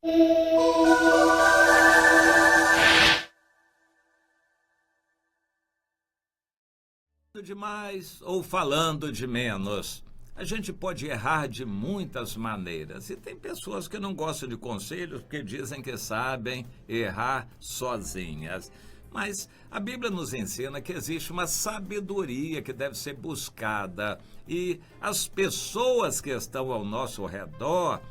De mais ou falando de menos. A gente pode errar de muitas maneiras e tem pessoas que não gostam de conselhos porque dizem que sabem errar sozinhas. Mas a Bíblia nos ensina que existe uma sabedoria que deve ser buscada e as pessoas que estão ao nosso redor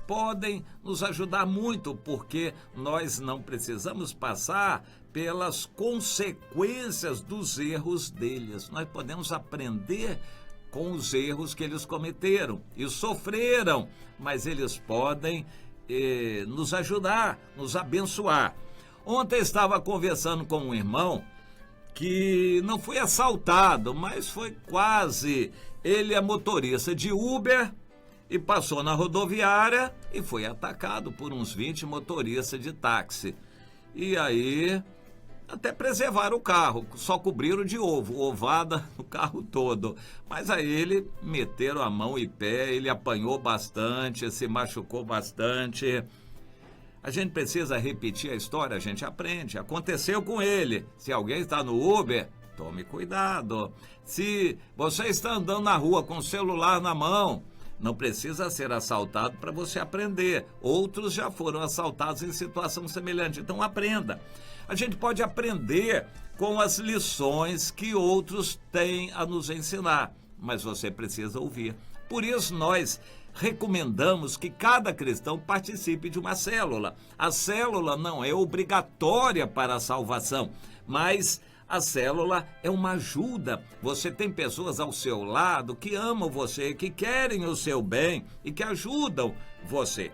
podem nos ajudar muito, porque nós não precisamos passar pelas consequências dos erros deles. Nós podemos aprender com os erros que eles cometeram e sofreram, mas eles podem nos ajudar, nos abençoar. Ontem estava conversando com um irmão que não foi assaltado, mas foi quase. Ele é motorista de Uber e passou na rodoviária e foi atacado por uns 20 motoristas de táxi. E aí, até preservaram o carro, só cobriram de ovada no carro todo. Mas aí ele meteram a mão e pé, ele apanhou bastante, se machucou bastante. A gente precisa repetir a história, a gente aprende. Aconteceu com ele. Se alguém está no Uber, tome cuidado. Se você está andando na rua com o celular na mão, não precisa ser assaltado para você aprender. Outros já foram assaltados em situação semelhante, então aprenda. A gente pode aprender com as lições que outros têm a nos ensinar, mas você precisa ouvir. Por isso nós recomendamos que cada cristão participe de uma célula. A célula não é obrigatória para a salvação, mas a célula é uma ajuda. Você tem pessoas ao seu lado que amam você, que querem o seu bem e que ajudam você.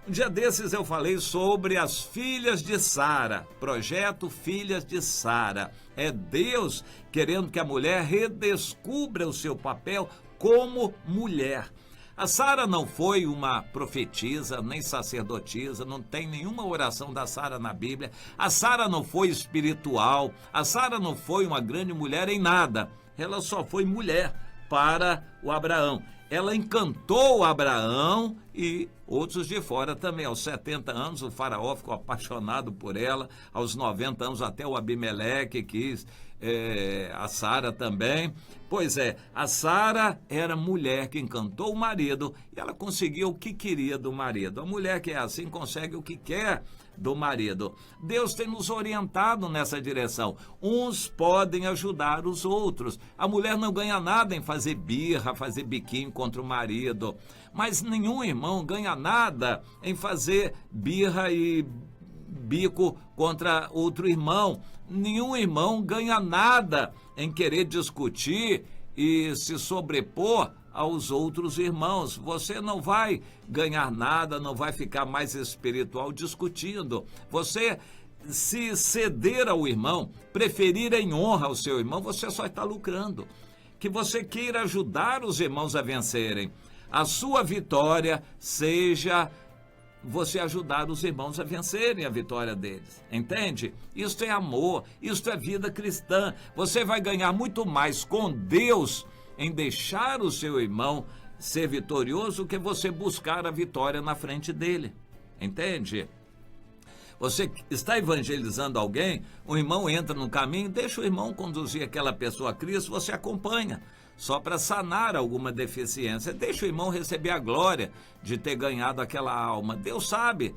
Um dia desses eu falei sobre as filhas de Sara, projeto Filhas de Sara. É Deus querendo que a mulher redescubra o seu papel como mulher. A Sara não foi uma profetisa, nem sacerdotisa, não tem nenhuma oração da Sara na Bíblia. A Sara não foi espiritual, a Sara não foi uma grande mulher em nada. Ela só foi mulher para o Abraão. Ela encantou Abraão e outros de fora também. Aos 70 anos o faraó ficou apaixonado por ela, aos 90 anos até o Abimeleque quis a Sara também. Pois é, a Sara era mulher que encantou o marido e ela conseguiu o que queria do marido. A mulher que é assim consegue o que quer do marido. Deus tem nos orientado nessa direção. Uns podem ajudar os outros. A mulher não ganha nada em fazer birra, fazer biquinho contra o marido, mas nenhum irmão ganha nada em fazer birra e bico contra outro irmão. Nenhum irmão ganha nada em querer discutir e se sobrepor aos outros irmãos. Você não vai ganhar nada, não vai ficar mais espiritual discutindo. Você se ceder ao irmão, preferir em honra ao seu irmão, você só está lucrando. Que você queira ajudar os irmãos a vencerem. A sua vitória seja você ajudar os irmãos a vencerem a vitória deles, entende? Isto é amor, isto é vida cristã. Você vai ganhar muito mais com Deus em deixar o seu irmão ser vitorioso que você buscar a vitória na frente dele, entende? Você está evangelizando alguém, o irmão entra no caminho, deixa o irmão conduzir aquela pessoa a Cristo, você acompanha, só para sanar alguma deficiência. Deixa o irmão receber a glória de ter ganhado aquela alma. Deus sabe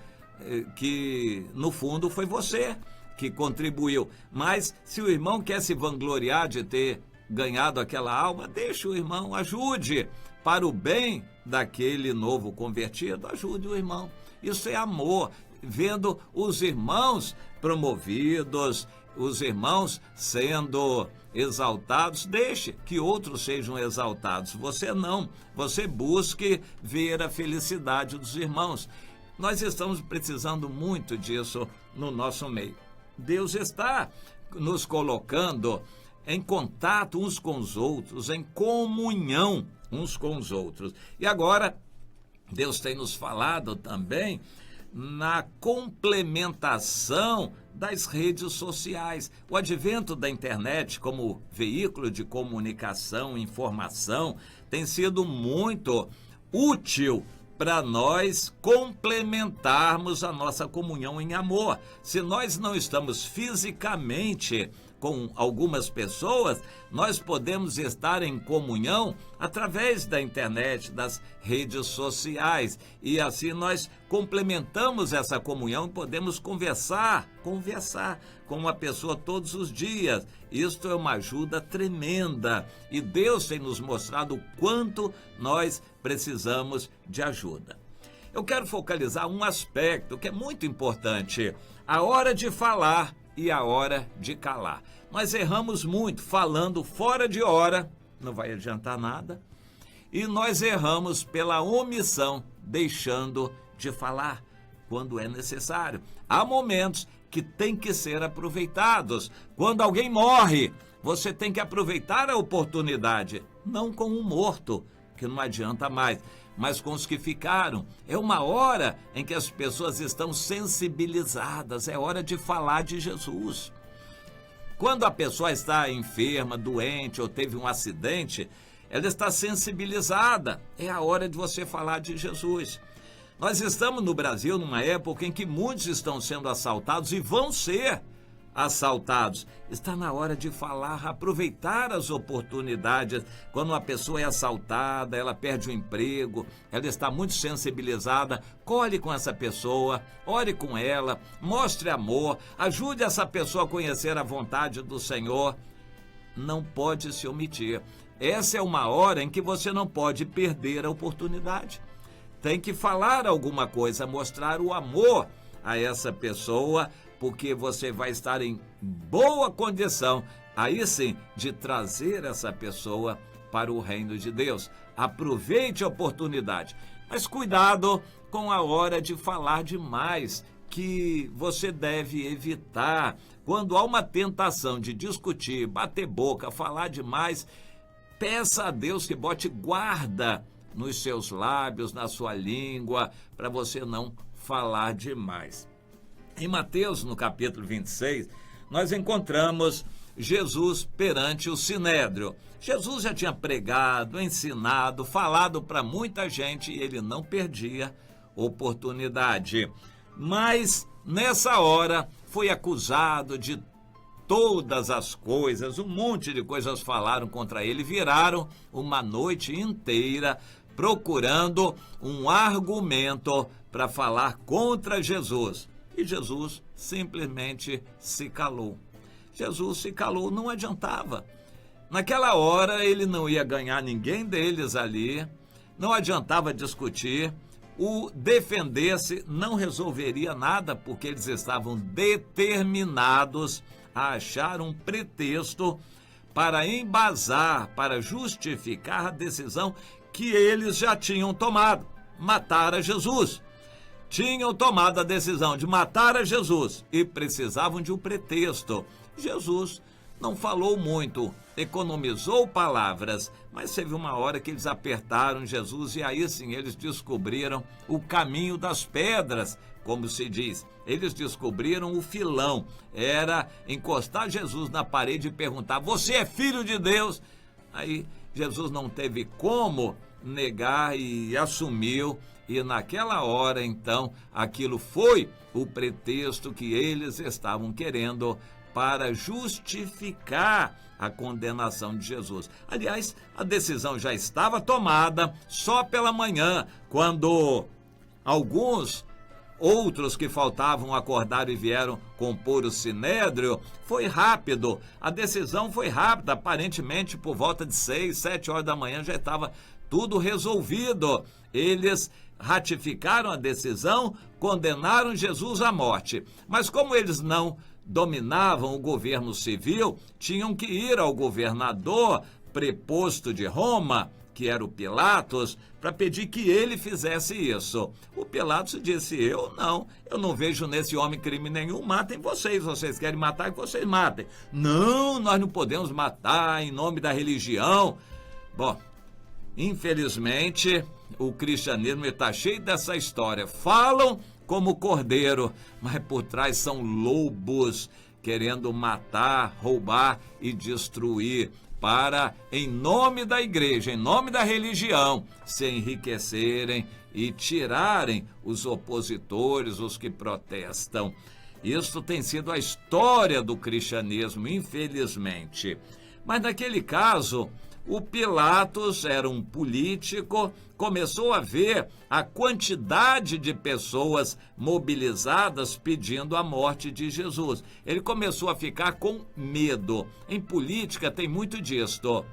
que, no fundo, foi você que contribuiu. Mas se o irmão quer se vangloriar de ter ganhado aquela alma, deixa o irmão, ajude para o bem daquele novo convertido, ajude o irmão. Isso é amor, vendo os irmãos promovidos, os irmãos sendo exaltados, deixe que outros sejam exaltados. Você não, você busque ver a felicidade dos irmãos. Nós estamos precisando muito disso no nosso meio. Deus está nos colocando em contato uns com os outros, em comunhão uns com os outros. E agora, Deus tem nos falado também na complementação das redes sociais. O advento da internet como veículo de comunicação e informação tem sido muito útil para nós complementarmos a nossa comunhão em amor. Se nós não estamos fisicamente com algumas pessoas, nós podemos estar em comunhão através da internet, das redes sociais, e assim nós complementamos essa comunhão e podemos conversar com uma pessoa todos os dias. Isto é uma ajuda tremenda e Deus tem nos mostrado o quanto nós precisamos de ajuda. Eu quero focalizar um aspecto que é muito importante: a hora de falar e a hora de calar. Nós erramos muito falando fora de hora, não vai adiantar nada, e nós erramos pela omissão, deixando de falar quando é necessário. Há momentos que têm que ser aproveitados. Quando alguém morre, você tem que aproveitar a oportunidade, não com um morto, que não adianta mais, mas com os que ficaram. É uma hora em que as pessoas estão sensibilizadas, é hora de falar de Jesus. Quando a pessoa está enferma, doente ou teve um acidente, ela está sensibilizada, é a hora de você falar de Jesus. Nós estamos no Brasil numa época em que muitos estão sendo assaltados e vão ser assaltados. Está na hora de falar, aproveitar as oportunidades. Quando uma pessoa é assaltada, ela perde o emprego, ela está muito sensibilizada, colhe com essa pessoa, ore com ela, mostre amor, ajude essa pessoa a conhecer a vontade do Senhor. Não pode se omitir. Essa é uma hora em que você não pode perder a oportunidade. Tem que falar alguma coisa, mostrar o amor a essa pessoa, porque você vai estar em boa condição, aí sim, de trazer essa pessoa para o reino de Deus. Aproveite a oportunidade, mas cuidado com a hora de falar demais, que você deve evitar. Quando há uma tentação de discutir, bater boca, falar demais, peça a Deus que bote guarda nos seus lábios, na sua língua, para você não falar demais. Em Mateus, no capítulo 26, nós encontramos Jesus perante o Sinédrio. Jesus já tinha pregado, ensinado, falado para muita gente e ele não perdia oportunidade. Mas, nessa hora, foi acusado de todas as coisas, um monte de coisas falaram contra ele, viraram uma noite inteira procurando um argumento para falar contra Jesus. E Jesus simplesmente se calou. Jesus se calou, não adiantava. Naquela hora ele não ia ganhar ninguém deles ali, não adiantava discutir, o defender-se não resolveria nada, porque eles estavam determinados a achar um pretexto para embasar, para justificar a decisão que eles já tinham tomado, matar a Jesus. Tinham tomado a decisão de matar a Jesus e precisavam de um pretexto. Jesus não falou muito, economizou palavras, mas teve uma hora que eles apertaram Jesus e aí sim eles descobriram o caminho das pedras, como se diz. Eles descobriram o filão, era encostar Jesus na parede e perguntar: você é filho de Deus? Aí Jesus não teve como negar e assumiu, e naquela hora então aquilo foi o pretexto que eles estavam querendo para justificar a condenação de Jesus. Aliás, a decisão já estava tomada só pela manhã, quando alguns outros que faltavam acordaram e vieram compor o Sinédrio. Foi rápido, a decisão foi rápida, aparentemente por volta de 6, 7 horas da manhã já estava tudo resolvido. Eles ratificaram a decisão, condenaram Jesus à morte. Mas como eles não dominavam o governo civil, tinham que ir ao governador preposto de Roma, que era o Pilatos, para pedir que ele fizesse isso. O Pilatos disse: eu não vejo nesse homem crime nenhum, matem vocês querem matar, que vocês matem. Não, nós não podemos matar em nome da religião. Bom, infelizmente, o cristianismo está cheio dessa história. Falam como cordeiro, mas por trás são lobos, querendo matar, roubar e destruir. para, em nome da igreja, em nome da religião, se enriquecerem e tirarem os opositores, os que protestam. Isso tem sido a história do cristianismo, infelizmente. Mas naquele caso, o Pilatos era um político, começou a ver a quantidade de pessoas mobilizadas pedindo a morte de Jesus. Ele começou a ficar com medo. Em política tem muito disto.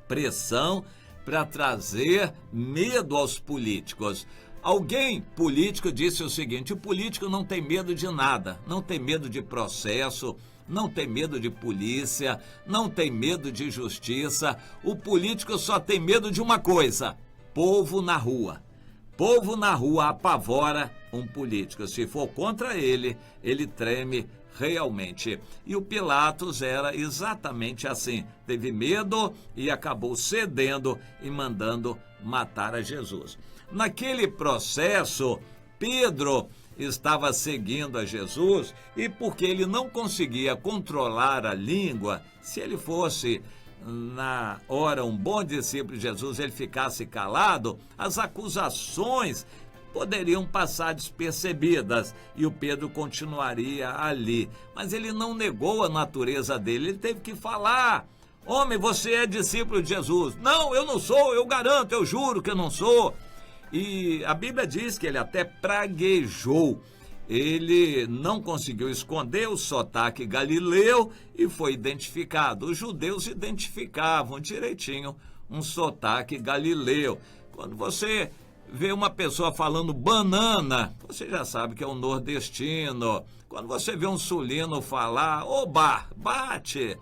Pressão para trazer medo aos políticos. Alguém político disse o seguinte: o político não tem medo de nada, não tem medo de processo, não tem medo de polícia, não tem medo de justiça. O político só tem medo de uma coisa: povo na rua. Povo na rua apavora um político. Se for contra ele, ele treme realmente. E o Pilatos era exatamente assim. Teve medo e acabou cedendo e mandando matar a Jesus. Naquele processo, Pedro estava seguindo a Jesus e porque ele não conseguia controlar a língua, se ele fosse na hora um bom discípulo de Jesus, ele ficasse calado, as acusações poderiam passar despercebidas e o Pedro continuaria ali. Mas ele não negou a natureza dele, ele teve que falar: homem, você é discípulo de Jesus. Não, eu não sou, eu garanto, eu juro que eu não sou. E a Bíblia diz que ele até praguejou. Ele não conseguiu esconder o sotaque galileu e foi identificado. Os judeus identificavam direitinho um sotaque galileu. Quando você vê uma pessoa falando banana, você já sabe que é um nordestino. Quando você vê um sulino falar oba, bate,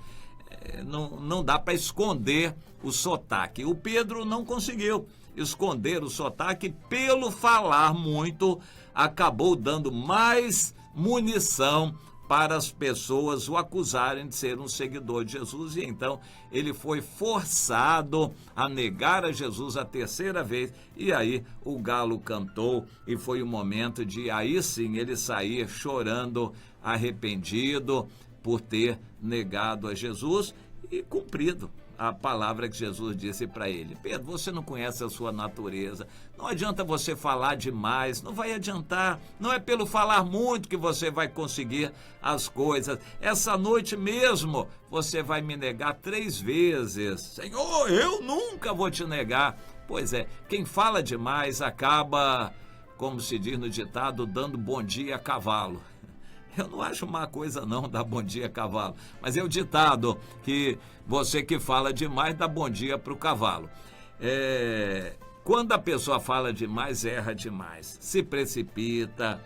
não dá para esconder o sotaque. O Pedro não conseguiu esconder o sotaque, pelo falar muito, acabou dando mais munição para as pessoas o acusarem de ser um seguidor de Jesus, e então ele foi forçado a negar a Jesus a terceira vez, e aí o galo cantou e foi o momento de aí sim ele sair chorando, arrependido por ter negado a Jesus e cumprido a palavra que Jesus disse para ele. Pedro, você não conhece a sua natureza, não adianta você falar demais, não vai adiantar, não é pelo falar muito que você vai conseguir as coisas. Essa noite mesmo você vai me negar 3 vezes. Senhor, eu nunca vou te negar. Pois é, quem fala demais acaba, como se diz no ditado, dando bom dia a cavalo. Eu não acho má coisa não dar bom dia a cavalo, mas é o ditado que você que fala demais dá bom dia para o cavalo. Quando a pessoa fala demais, erra demais, se precipita,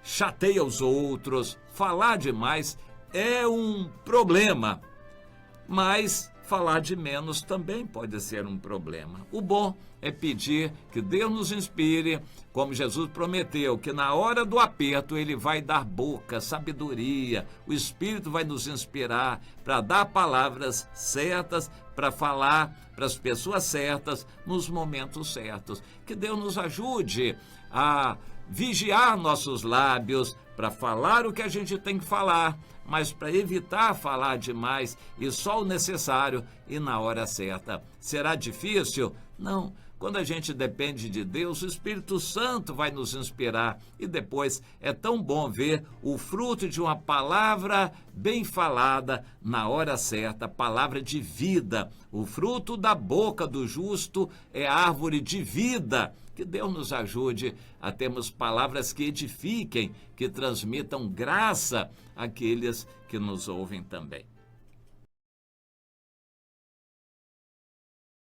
chateia os outros. Falar demais é um problema, mas falar de menos também pode ser um problema. O bom é pedir que Deus nos inspire, como Jesus prometeu, que na hora do aperto ele vai dar boca, sabedoria, o Espírito vai nos inspirar para dar palavras certas, para falar para as pessoas certas, nos momentos certos. Que Deus nos ajude a vigiar nossos lábios para falar o que a gente tem que falar, mas para evitar falar demais e só o necessário e na hora certa. Será difícil? Não. Quando a gente depende de Deus, o Espírito Santo vai nos inspirar. E depois é tão bom ver o fruto de uma palavra bem falada na hora certa, palavra de vida. O fruto da boca do justo é árvore de vida. Que Deus nos ajude a termos palavras que edifiquem, que transmitam graça àqueles que nos ouvem também.